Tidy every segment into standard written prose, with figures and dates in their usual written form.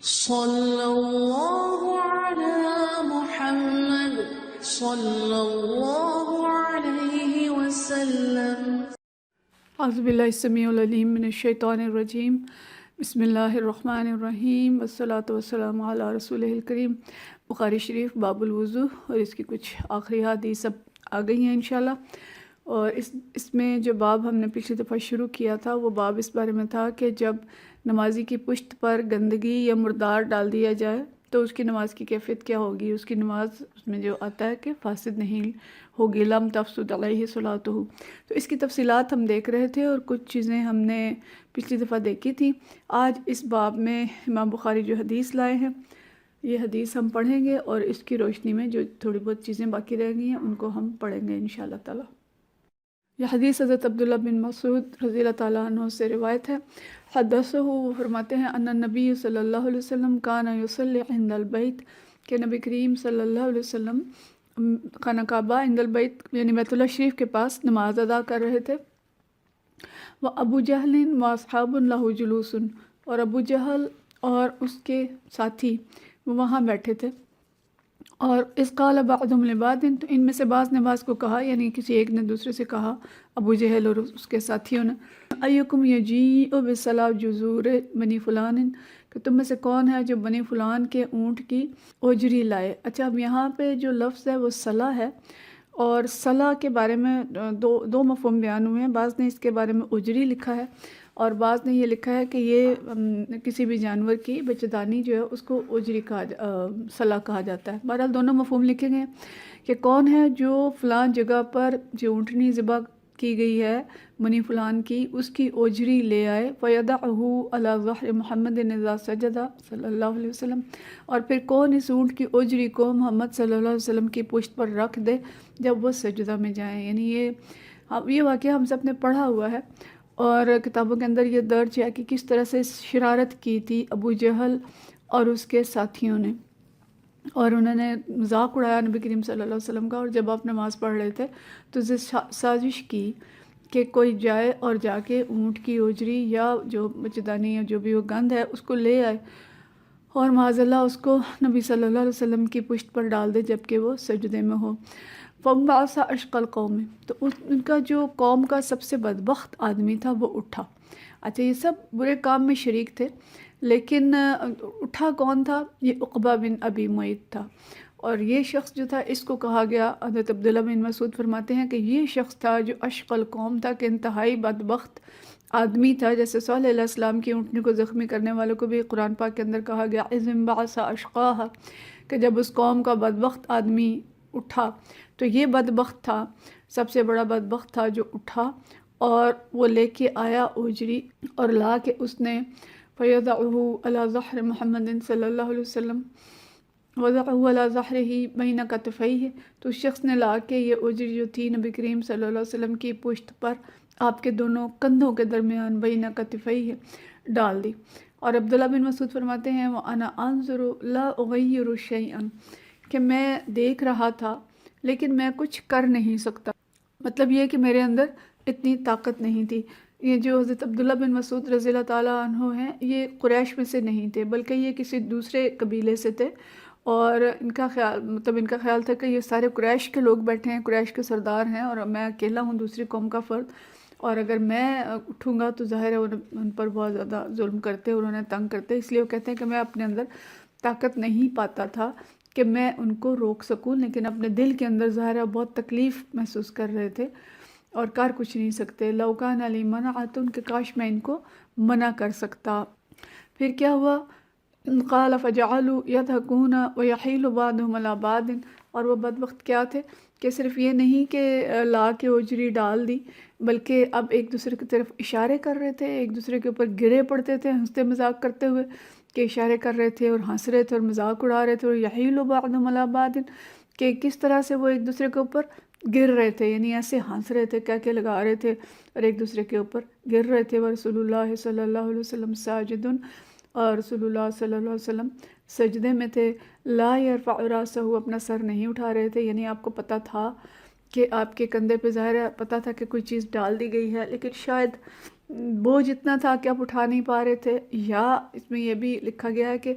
صلی اللہ علی محمد صلی اللہ علیہ وسلم۔ اعوذ باللہ السمیع العلیم من الشیطان الرجیم، بسم اللہ الرحمن الرحیم، والصلاۃ والسلام علی رسولہ الکریم۔ بخاری شریف باب الوضو، اور اس کی کچھ آخری حدیث اب آ گئی ہیں انشاءاللہ۔ اور اس میں جو باب ہم نے پچھلی دفعہ شروع کیا تھا، وہ باب اس بارے میں تھا کہ جب نمازی کی پشت پر گندگی یا مردار ڈال دیا جائے تو اس کی نماز کی کیفیت کیا ہوگی۔ اس کی نماز، اس میں جو آتا ہے کہ فاسد نہیں ہوگی، لم تفسد علیہ صلاتہ۔ تو اس کی تفصیلات ہم دیکھ رہے تھے اور کچھ چیزیں ہم نے پچھلی دفعہ دیکھی تھی۔ آج اس باب میں امام بخاری جو حدیث لائے ہیں، یہ حدیث ہم پڑھیں گے، اور اس کی روشنی میں جو تھوڑی بہت چیزیں باقی رہ گئی ہیں ان کو ہم پڑھیں گے انشاءاللہ تعالی۔ یہ حدیث حضرت عبداللہ بن مسعود رضی اللہ تعالیٰ عنہ سے روایت ہے۔ حدثہ، وہ فرماتے ہیں، ان النبی صلی اللہ علیہ وسلم کان یصلی عند البیت، کہ نبی کریم صلی اللہ علیہ وسلم خانہ کعبہ عند البیت یعنی بیت اللہ شریف کے پاس نماز ادا کر رہے تھے۔ وابو جہل واصحاب لہ جلوس، اور ابو جہل اور اس کے ساتھی وہ وہاں بیٹھے تھے۔ اور اس قال بعضهم لبعض، تو ان میں سے بعض نے بعض کو کہا، یعنی کسی ایک نے دوسرے سے کہا، ابو جہل اور اس کے ساتھیوں نے، ایکم یجیء بصلاح جذور بنی فلان، کہ تم میں سے کون ہے جو بنی فلان کے اونٹ کی اجری لائے۔ اچھا، اب یہاں پہ جو لفظ ہے وہ صلاح ہے، اور صلاح کے بارے میں دو مفہوم بیان ہوئے ہیں۔ بعض نے اس کے بارے میں اجری لکھا ہے، اور بعض نے یہ لکھا ہے کہ یہ کسی بھی جانور کی بچھدانی جو ہے اس کو اجری صلاح کہا جاتا ہے۔ بہرحال دونوں مفہوم لکھے گئے ہیں کہ کون ہے جو فلان جگہ پر جو اونٹنی ذبح کی گئی ہے بنی فلان کی، اس کی اجری لے آئے۔ فَيَدَعُهُ عَلَى ظَهْرِ مُحَمَّدٍ إِذَا سَجَدَ صلی اللہ علیہ وسلم، اور پھر کون اس اونٹ کی اجری کو محمد صلی اللہ علیہ وسلم کی پشت پر رکھ دے جب وہ سجدہ میں جائیں۔ یعنی یہ واقعہ ہم سب نے پڑھا ہوا ہے، اور کتابوں کے اندر یہ درج ہے کہ کس طرح سے شرارت کی تھی ابو جہل اور اس کے ساتھیوں نے، اور انہوں نے مذاق اڑایا نبی کریم صلی اللہ علیہ وسلم کا۔ اور جب آپ نماز پڑھ رہے تھے تو سازش کی کہ کوئی جائے اور جا کے اونٹ کی اجری یا جو بچھدانی یا جو بھی وہ گند ہے اس کو لے آئے، اور معاذ اللہ اس کو نبی صلی اللہ علیہ وسلم کی پشت پر ڈال دے جبکہ وہ سجدے میں ہو۔ فَانبَعَثَ أَشْقَى الْقَوْمِ، تو ان کا جو قوم کا سب سے بدبخت آدمی تھا وہ اٹھا۔ اچھا، یہ سب برے کام میں شریک تھے، لیکن اٹھا کون تھا؟ یہ عقبہ بن ابی معیط تھا، اور یہ شخص جو تھا اس کو کہا گیا، حضرت عبداللہ بن مسعود فرماتے ہیں کہ یہ شخص تھا جو اشقى القوم تھا، کہ انتہائی بدبخت آدمی تھا۔ جیسے صالح علیہ السلام کی اونٹنی کو زخمی کرنے والوں کو بھی قرآن پاک کے اندر کہا گیا اذ انبعث اشقاها، کہ جب اس قوم کا بدبخت آدمی اٹھا، تو یہ بدبخت تھا، سب سے بڑا بدبخت تھا جو اٹھا اور وہ لے کے آیا اجری، اور لا کے اس نے فَيَضَعُهُ عَلَى ظَهْرِ محمد صلی اللہ علیہ وسلم وَضَعُهُ عَلَى ظَهْرِهِ بَيْنَ كَتْفَيْهِ، تو اس شخص نے لا کے یہ اجری جو تھی نبی کریم صلی اللہ علیہ وسلم کی پشت پر آپ کے دونوں کندھوں کے درمیان بَيْنَ كَتْفَيْهِ ڈال دی۔ اور عبداللہ بن مسعود فرماتے ہیں وَأَنَا أَنظُرُ لَا أُغَيِّرُ شَيْئًا، کہ میں دیکھ رہا تھا لیکن میں کچھ کر نہیں سکتا۔ مطلب یہ کہ میرے اندر اتنی طاقت نہیں تھی۔ یہ جو حضرت عبداللہ بن مسعود رضی اللہ تعالیٰ عنہ ہیں، یہ قریش میں سے نہیں تھے بلکہ یہ کسی دوسرے قبیلے سے تھے، اور ان کا خیال تھا کہ یہ سارے قریش کے لوگ بیٹھے ہیں، قریش کے سردار ہیں، اور میں اکیلا ہوں دوسری قوم کا فرد، اور اگر میں اٹھوں گا تو ظاہر ہے ان پر بہت زیادہ ظلم کرتے اور انہیں تنگ کرتے۔ اس لیے وہ کہتے ہیں کہ میں اپنے اندر طاقت نہیں پاتا تھا کہ میں ان کو روک سکوں، لیکن اپنے دل کے اندر ظاہر ہے بہت تکلیف محسوس کر رہے تھے اور کر کچھ نہیں سکتے۔ لو کان علی منعۃ، کہ کاش میں ان کو منع کر سکتا۔ پھر کیا ہوا؟ قال فجعلوا يضحكون ويحيل بعضهم على بعض، اور وہ بدبخت کیا تھے کہ صرف یہ نہیں کہ لا کے اجری ڈال دی، بلکہ اب ایک دوسرے کی طرف اشارے کر رہے تھے، ایک دوسرے کے اوپر گرے پڑتے تھے ہنستے مذاق کرتے ہوئے، کہ اشارے کر رہے تھے اور ہنس رہے تھے اور مذاق اڑا رہے تھے، اور یحیل بعضهم على بعض، کہ کس طرح سے وہ ایک دوسرے کے اوپر گر رہے تھے، یعنی ایسے ہنس رہے تھے، کیا لگا رہے تھے اور ایک دوسرے کے اوپر گر رہے تھے۔ ورسول اللہ صلی اللہ علیہ وسلم ساجد، اور رسول اللہ صلی اللہ علیہ وسلم سجدے میں تھے۔ لا یرفع راسہ، اپنا سر نہیں اٹھا رہے تھے، یعنی آپ کو پتہ تھا کہ آپ کے کندھے پہ ظاہر ہے پتہ تھا کہ کوئی چیز ڈال دی گئی ہے، لیکن شاید بوجھ اتنا تھا کہ آپ اٹھا نہیں پا رہے تھے، یا اس میں یہ بھی لکھا گیا ہے کہ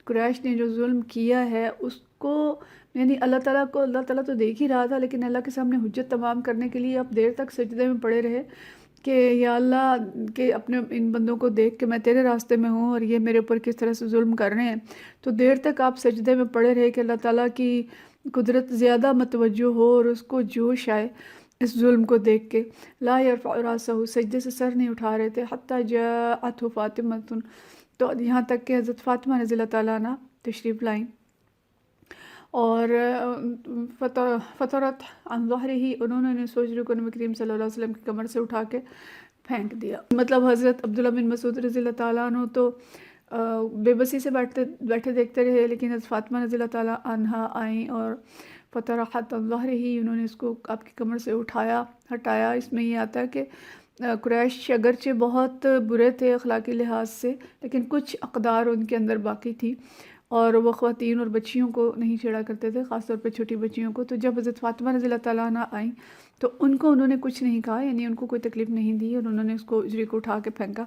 قریش نے جو ظلم کیا ہے اس کو یعنی اللہ تعالیٰ تو دیکھ ہی رہا تھا، لیکن اللہ کے سامنے حجت تمام کرنے کے لیے آپ دیر تک سجدے میں پڑے رہے کہ یا اللہ کہ اپنے ان بندوں کو دیکھ کے میں تیرے راستے میں ہوں اور یہ میرے اوپر کس طرح سے ظلم کر رہے ہیں. تو دیر تک آپ سجدے میں پڑے رہے کہ اللہ تعالیٰ کی قدرت زیادہ متوجہ ہو اور اس کو جوش آئے اس ظلم کو دیکھ کے. لا یرفع راسہ، سجدے سے سر نہیں اٹھا رہے تھے. حتیٰ جاءتہ فاطمہ، تو یہاں تک کہ حضرت فاطمہ رضی اللہ تعالیٰ عنہ تشریف لائیں اور فطرت عن ظہرہ، انہوں نے سوچ کو نبی کریم صلی اللہ علیہ وسلم کی کمر سے اٹھا کے پھینک دیا. مطلب حضرت عبداللہ بن مسعود رضی اللہ تعالیٰ عنہ تو بے بسی سے بیٹھے دیکھتے رہے، لیکن حضرت فاطمہ رضی اللہ تعالیٰ عنہ آئیں اور فطرحت عن ظہرہ، انہوں نے اس کو آپ کی کمر سے ہٹایا. اس میں یہ آتا ہے کہ قریش اگرچہ بہت برے تھے اخلاقی لحاظ سے، لیکن کچھ اقدار ان کے اندر باقی تھی اور وہ خواتین اور بچیوں کو نہیں چھیڑا کرتے تھے، خاص طور پہ چھوٹی بچیوں کو. تو جب حضرت فاطمہ رضی اللہ تعالیٰ عنہ آئیں تو انہوں نے کچھ نہیں کہا، یعنی ان کو کوئی تکلیف نہیں دی اور انہوں نے اس کو اجری کو اٹھا کے پھینکا.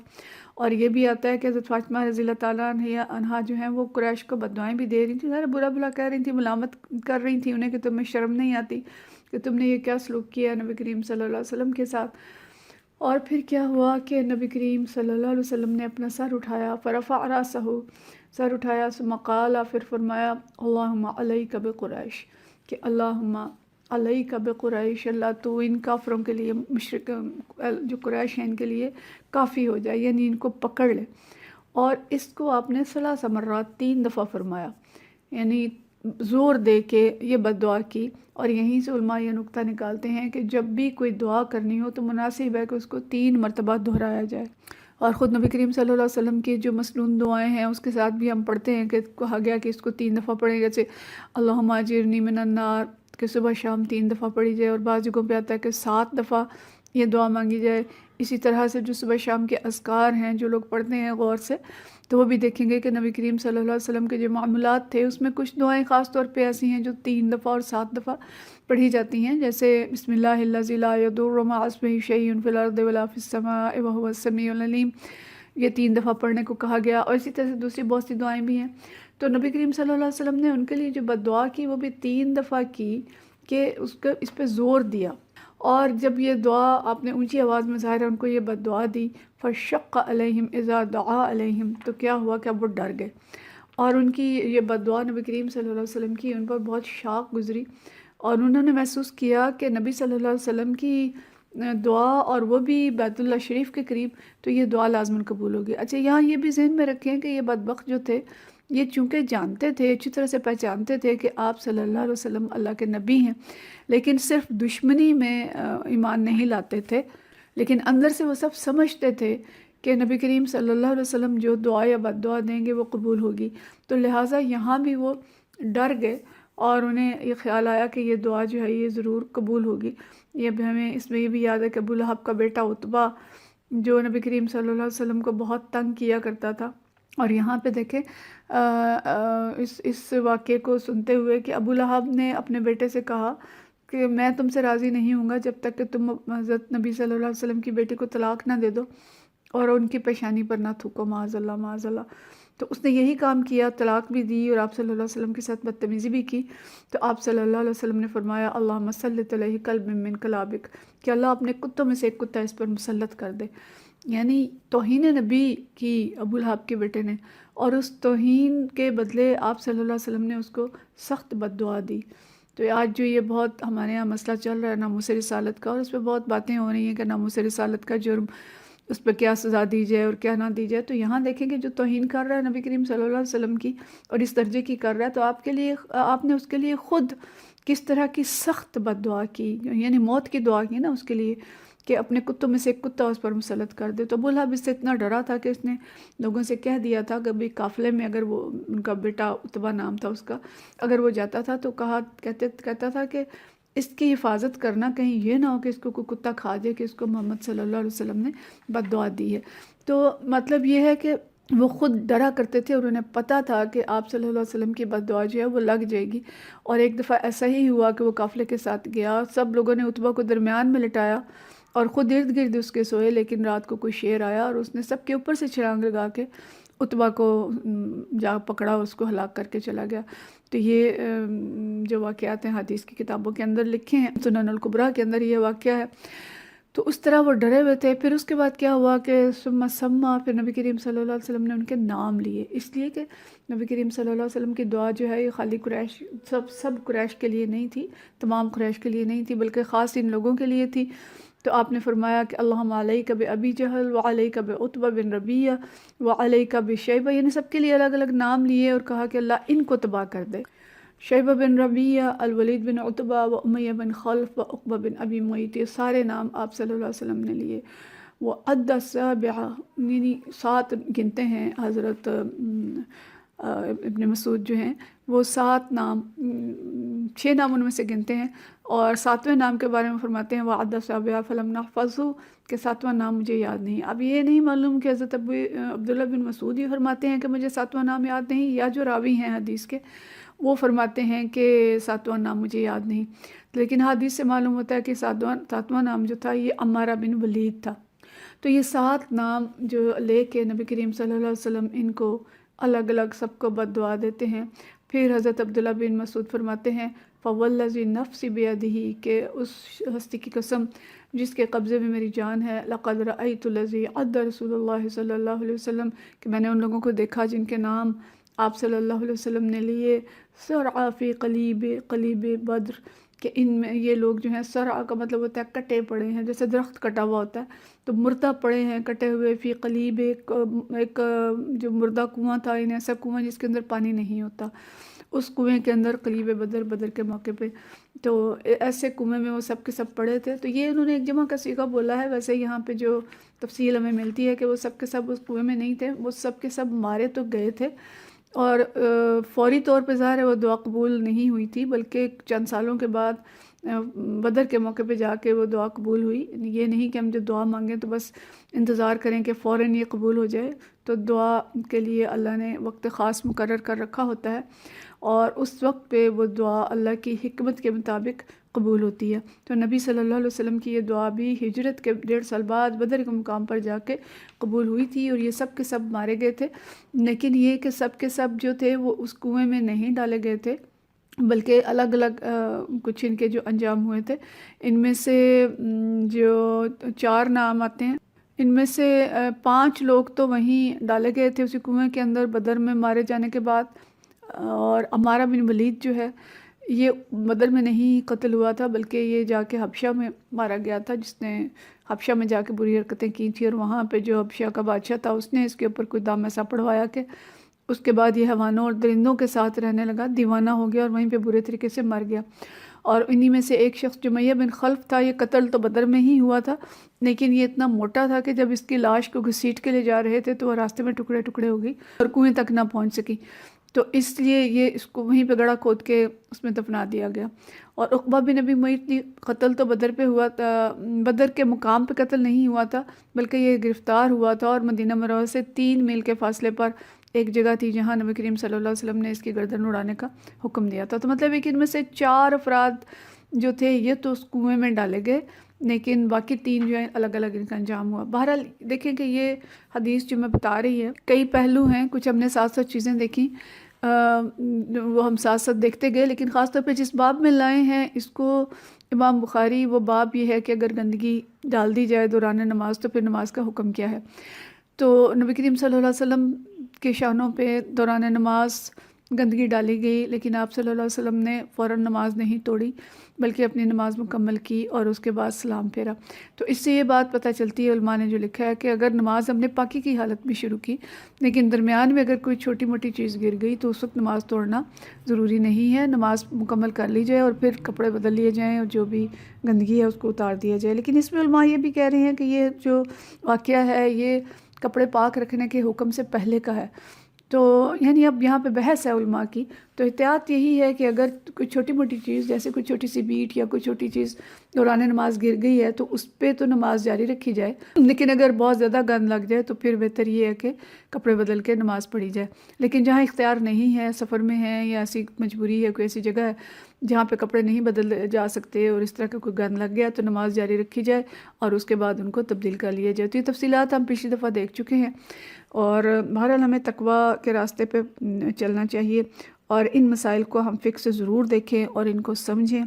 اور یہ بھی آتا ہے کہ حضرت فاطمہ رضی اللہ تعالیٰ عنہ جو ہیں وہ قریش کو بددعائیں بھی دے رہی تھیں، ظاہر برا بھلا کہہ رہی تھیں، ملامت کر رہی تھیں انہیں کہ تمہیں شرم نہیں آتی کہ تم نے یہ کیا سلوک کیا نبی کریم صلی اللہ علیہ وسلم کے ساتھ. اور پھر کیا ہوا کہ نبی کریم صلی اللہ علیہ وسلم نے اپنا سر اٹھایا، فرفع راسہ، سر اٹھایا، ثم قال، پھر فرمایا اللہم علیک بقریش، کہ اللہم علیک بقریش، اللہ تو ان کافروں کے لیے، مشرک جو قریش ہیں ان کے لیے کافی ہو جائے، یعنی ان کو پکڑ لے. اور اس کو آپ نے 3 مرات 3 دفعہ فرمایا، یعنی زور دے کے یہ بد دعا کی. اور یہیں سے علماء یہ نقطہ نکالتے ہیں کہ جب بھی کوئی دعا کرنی ہو تو مناسب ہے کہ اس کو 3 مرتبہ دہرایا جائے. اور خود نبی کریم صلی اللہ علیہ وسلم کی جو مسنون دعائیں ہیں اس کے ساتھ بھی ہم پڑھتے ہیں کہ کہا گیا کہ اس کو 3 دفعہ پڑھیں، جیسے اللہم اجرنی من النار کہ صبح شام 3 دفعہ پڑھی جائے، اور بعض جگہوں پہ آتا ہے کہ 7 دفعہ یہ دعا مانگی جائے. اسی طرح سے جو صبح شام کے اذکار ہیں جو لوگ پڑھتے ہیں غور سے تو وہ بھی دیکھیں گے کہ نبی کریم صلی اللہ علیہ وسلم کے جو معاملات تھے اس میں کچھ دعائیں خاص طور پہ ایسی ہیں جو 3 دفعہ اور 7 دفعہ پڑھی جاتی ہیں، جیسے بسم اللہ الذی لا یضر مع اسمہ شیء فی الارض ولا فی السماء وہو السمیع العلیم، یہ 3 دفعہ پڑھنے کو کہا گیا. اور اسی طرح سے دوسری بہت سی دعائیں بھی ہیں. تو نبی کریم صلی اللہ علیہ وسلم نے ان کے لیے جو بد دعا کی وہ بھی 3 دفعہ کی کہ اس پہ زور دیا. اور جب یہ دعا آپ نے اونچی آواز میں ظاہر ہے ان کو یہ بد دعا دی، فشق علیہم اذا دعا علیہم، تو کیا ہوا کہ اب وہ ڈر گئے. اور ان کی یہ بد دعا نبی کریم صلی اللہ علیہ وسلم کی ان پر بہت شاق گزری، اور انہوں نے محسوس کیا کہ نبی صلی اللہ علیہ وسلم کی دعا اور وہ بھی بیت اللہ شریف کے قریب، تو یہ دعا لازماً قبول ہوگی. اچھا یہاں یہ بھی ذہن میں رکھیں کہ یہ بدبخت جو تھے یہ چونکہ جانتے تھے، اچھی طرح سے پہچانتے تھے کہ آپ صلی اللہ علیہ وسلم اللہ کے نبی ہیں، لیکن صرف دشمنی میں ایمان نہیں لاتے تھے، لیکن اندر سے وہ سب سمجھتے تھے کہ نبی کریم صلی اللہ علیہ وسلم جو دعا یا بد دعا دیں گے وہ قبول ہوگی. تو لہٰذا یہاں بھی وہ ڈر گئے اور انہیں یہ خیال آیا کہ یہ دعا جو ہے یہ ضرور قبول ہوگی. یہ بھی ہمیں اس میں یہ بھی یاد ہے کہ ابو لہب کا بیٹا عتبہ جو نبی کریم صلی اللہ علیہ وسلم کو بہت تنگ کیا کرتا تھا. اور یہاں پہ دیکھیں اس واقعے کو سنتے ہوئے کہ ابو لہب نے اپنے بیٹے سے کہا کہ میں تم سے راضی نہیں ہوں گا جب تک کہ تم حضرت نبی صلی اللہ علیہ وسلم کی بیٹی کو طلاق نہ دے دو اور ان کی پیشانی پر نہ تھوکو، معاذ اللہ معاذ اللہ. تو اس نے یہی کام کیا، طلاق بھی دی اور آپ صلی اللہ علیہ وسلم کے ساتھ بدتمیزی بھی کی. تو آپ صلی اللہ علیہ وسلم نے فرمایا اللہم سلط علیہ کلب من کلابک، کہ اللہ اپنے کتوں میں سے ایک کتا اس پر مسلط کر دے. یعنی توہین نبی کی ابو لہب کے بیٹے نے، اور اس توہین کے بدلے آپ صلی اللہ علیہ وسلم نے اس کو سخت بد دعا دی. تو آج جو یہ بہت ہمارے یہاں مسئلہ چل رہا ہے ناموس رسالت کا، اور اس پہ بہت باتیں ہو رہی ہیں کہ ناموس رسالت کا جرم، اس پہ کیا سزا دی جائے اور کیا نہ دی جائے. تو یہاں دیکھیں کہ جو توہین کر رہا ہے نبی کریم صلی اللہ علیہ وسلم کی اور اس درجے کی کر رہا ہے، تو آپ نے اس کے لیے خود کس طرح کی سخت بد دعا کی، یعنی موت کی دعا کی نا اس کے لیے کہ اپنے کتوں میں سے ایک کتا اس پر مسلط کر دے. تو ابو لہب اس سے اتنا ڈرا تھا کہ اس نے لوگوں سے کہہ دیا تھا کہ بھی قافلے میں اگر وہ ان کا بیٹا عتبہ نام تھا اس کا، اگر وہ جاتا تھا تو کہتا تھا کہ اس کی حفاظت کرنا، کہیں یہ نہ ہو کہ اس کو کوئی کتا کھا جائے کہ اس کو محمد صلی اللہ علیہ وسلم نے بد دعا دی ہے. تو مطلب یہ ہے کہ وہ خود ڈرا کرتے تھے اور انہیں پتہ تھا کہ آپ صلی اللہ علیہ وسلم کی بد دعا جو ہے وہ لگ جائے گی. اور ایک دفعہ ایسا ہی ہوا کہ وہ قافلے کے ساتھ گیا، سب لوگوں نے عتبہ کو درمیان میں لٹایا اور خود ارد گرد اس کے سوئے، لیکن رات کو کوئی شیر آیا اور اس نے سب کے اوپر سے چھلانگ لگا کے عتبہ کو جا پکڑا، اس کو ہلاک کر کے چلا گیا۔ تو یہ جو واقعات ہیں حدیث کی کتابوں کے اندر لکھے ہیں، سنن الکبریٰ کے اندر یہ واقعہ ہے۔ تو اس طرح وہ ڈرے ہوئے تھے۔ پھر اس کے بعد کیا ہوا کہ سما، پھر نبی کریم صلی اللہ علیہ وسلم نے ان کے نام لیے، اس لیے کہ نبی کریم صلی اللہ علیہ وسلم کی دعا جو ہے یہ خالی قریش، سب قریش کے لیے نہیں تھی، تمام قریش کے لیے نہیں تھی، بلکہ خاص ان لوگوں کے لیے تھی۔ تو آپ نے فرمایا کہ اللہم علیک بابی جہل وعلیک بعتبہ بن ربیہ وعلیک بشیبہ، یعنی سب کے لیے الگ الگ نام لیے اور کہا کہ اللہ ان کو تباہ کر دے۔ شیبہ بن ربیہ، الولید بن عتبہ، و امیہ بن خلف، و عقبہ بن ابی معیط، یہ سارے نام آپ صلی اللہ علیہ وسلم نے لیے۔ وہ عد السابعہ، یعنی 7 گنتے ہیں حضرت ابن مسعود جو ہیں، وہ 7 نام، 6 نام ان میں سے گنتے ہیں، اور 7ویں نام کے بارے میں فرماتے ہیں وعد السابعہ فلم نحفظہ، کہ 7واں نام مجھے یاد نہیں۔ اب یہ نہیں معلوم کہ حضرت عبداللہ بن مسعود یہ فرماتے ہیں کہ مجھے 7واں نام یاد نہیں، یا جو راوی ہیں حدیث کے وہ فرماتے ہیں کہ 7واں نام مجھے یاد نہیں، لیکن حدیث سے معلوم ہوتا ہے کہ 7واں نام جو تھا یہ عمارہ بن ولید تھا۔ تو یہ 7 نام جو لے کے نبی کریم صلی اللہ علیہ وسلم ان کو الگ الگ سب کو بد دعا دیتے ہیں۔ پھر حضرت عبداللہ بن مسعود فرماتے ہیں فوالذی نفسی بیدہ، کہ اس ہستی کی قسم جس کے قبضے میں میری جان ہے، لقد رأیت الذی عد رسول اللہ صلی اللہ علیہ وسلم، کہ میں نے ان لوگوں کو دیکھا جن کے نام آپ صلی اللہ علیہ وسلم نے لیے، سرعا فی قلیب بدر، کہ ان میں یہ لوگ جو ہیں، سرعا کا مطلب ہوتا ہے کٹے پڑے ہیں، جیسے درخت کٹا ہوا ہوتا ہے تو مردہ پڑے ہیں، کٹے ہوئے، فی قلیب، ایک جو مردہ کنواں تھا، ان ایسا کنواں جس کے اندر پانی نہیں ہوتا، اس کنویں کے اندر قلیب بدر کے موقع پہ، تو ایسے کنویں میں وہ سب کے سب پڑے تھے۔ تو یہ انہوں نے ایک جمع کا صیغہ بولا ہے، ویسے یہاں پہ جو تفصیل ہمیں ملتی ہے کہ وہ سب کے سب اس کنویں میں نہیں تھے، وہ سب کے سب مارے تو گئے تھے، اور فوری طور پہ ظاہر ہے وہ دعا قبول نہیں ہوئی تھی، بلکہ چند سالوں کے بعد بدر کے موقع پہ جا کے وہ دعا قبول ہوئی۔ یہ نہیں کہ ہم جو دعا مانگیں تو بس انتظار کریں کہ فوراً یہ قبول ہو جائے، تو دعا کے لیے اللہ نے وقت خاص مقرر کر رکھا ہوتا ہے، اور اس وقت پہ وہ دعا اللہ کی حکمت کے مطابق قبول ہوتی ہے۔ تو نبی صلی اللہ علیہ وسلم کی یہ دعا بھی ہجرت کے 1.5 سال بعد بدر کے مقام پر جا کے قبول ہوئی تھی، اور یہ سب کے سب مارے گئے تھے، لیکن یہ کہ سب کے سب جو تھے وہ اس کنویں میں نہیں ڈالے گئے تھے، بلکہ الگ الگ کچھ ان کے جو انجام ہوئے تھے، ان میں سے جو 4 نام آتے ہیں، ان میں سے 5 لوگ تو وہیں ڈالے گئے تھے اسی کنویں کے اندر بدر میں مارے جانے کے بعد، اور عمارہ بن ولید جو ہے یہ بدر میں نہیں قتل ہوا تھا، بلکہ یہ جا کے حبشہ میں مارا گیا تھا، جس نے حبشہ میں جا کے بری حرکتیں کی تھی، اور وہاں پہ جو حبشہ کا بادشاہ تھا اس نے اس کے اوپر کوئی دام ایسا پڑھوایا کہ اس کے بعد یہ حیوانوں اور درندوں کے ساتھ رہنے لگا، دیوانہ ہو گیا، اور وہیں پہ برے طریقے سے مر گیا۔ اور انہی میں سے ایک شخص جو امیہ بن خلف تھا، یہ قتل تو بدر میں ہی ہوا تھا، لیکن یہ اتنا موٹا تھا کہ جب اس کی لاش کو گھسیٹ کے لے جا رہے تھے تو وہ راستے میں ٹکڑے ٹکڑے ہو گئی اور کنویں تک نہ پہنچ سکی، تو اس لیے یہ اس کو وہیں پہ گڑھا کھود کے اس میں دفنا دیا گیا۔ اور عقبہ بن ابی معیط قتل تو بدر پہ ہوا تھا، بدر کے مقام پہ قتل نہیں ہوا تھا، بلکہ یہ گرفتار ہوا تھا، اور مدینہ منورہ سے 3 میل کے فاصلے پر ایک جگہ تھی جہاں نبی کریم صلی اللہ علیہ وسلم نے اس کی گردن اڑانے کا حکم دیا تھا۔ تو مطلب ہے کہ ان میں سے 4 افراد جو تھے یہ تو اس کنویں میں ڈالے گئے، لیکن باقی 3 جو ہیں الگ الگ ان کا انجام ہوا۔ بہرحال دیکھیں کہ یہ حدیث جو میں بتا رہی ہے کئی پہلو ہیں، کچھ ہم نے ساتھ چیزیں دیکھیں، وہ ہم ساتھ دیکھتے گئے، لیکن خاص طور پہ جس باب میں لائے ہیں اس کو امام بخاری، وہ باب یہ ہے کہ اگر گندگی ڈال دی جائے دوران نماز تو پھر نماز کا حکم کیا ہے۔ تو نبی کریم صلی اللہ علیہ وسلم کے شانوں پہ دوران نماز گندگی ڈالی گئی، لیکن آپ صلی اللہ علیہ وسلم نے فوراً نماز نہیں توڑی بلکہ اپنی نماز مکمل کی اور اس کے بعد سلام پھیرا۔ تو اس سے یہ بات پتہ چلتی ہے، علماء نے جو لکھا ہے کہ اگر نماز ہم نے پاکی کی حالت میں شروع کی لیکن درمیان میں اگر کوئی چھوٹی موٹی چیز گر گئی تو اس وقت نماز توڑنا ضروری نہیں ہے، نماز مکمل کر لی جائے اور پھر کپڑے بدل لیے جائیں اور جو بھی گندگی ہے اس کو اتار دیا جائے۔ لیکن اس میں علماء یہ بھی کہہ رہے ہیں کہ یہ جو واقعہ ہے یہ کپڑے پاک رکھنے کے حکم سے پہلے کا ہے، تو یعنی اب یہاں پہ بحث ہے علماء کی، تو احتیاط یہی ہے کہ اگر کوئی چھوٹی موٹی چیز جیسے کوئی چھوٹی سی بیٹ یا کوئی چھوٹی چیز دوران نماز گر گئی ہے تو اس پہ تو نماز جاری رکھی جائے، لیکن اگر بہت زیادہ گند لگ جائے تو پھر بہتر یہ ہے کہ کپڑے بدل کے نماز پڑھی جائے۔ لیکن جہاں اختیار نہیں ہے، سفر میں ہے یا ایسی مجبوری ہے، کوئی ایسی جگہ ہے جہاں پہ کپڑے نہیں بدل جا سکتے اور اس طرح کا کوئی گند لگ گیا تو نماز جاری رکھی جائے اور اس کے بعد ان کو تبدیل کر لیا جائے۔ تو یہ تفصیلات ہم پچھلی دفعہ دیکھ چکے ہیں، اور بہرحال ہمیں تقویٰ کے راستے پہ چلنا چاہیے، اور ان مسائل کو ہم فقہ سے ضرور دیکھیں اور ان کو سمجھیں،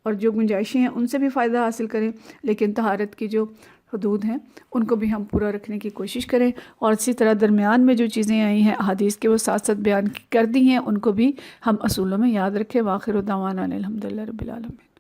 اور جو گنجائشیں ہیں ان سے بھی فائدہ حاصل کریں، لیکن طہارت کی جو حدود ہیں ان کو بھی ہم پورا رکھنے کی کوشش کریں، اور اسی طرح درمیان میں جو چیزیں آئی ہیں احادیث کے وہ ساتھ ساتھ بیان کر دی ہیں، ان کو بھی ہم اصولوں میں یاد رکھیں۔ وآخر دعوانا الحمدللہ رب العالمین۔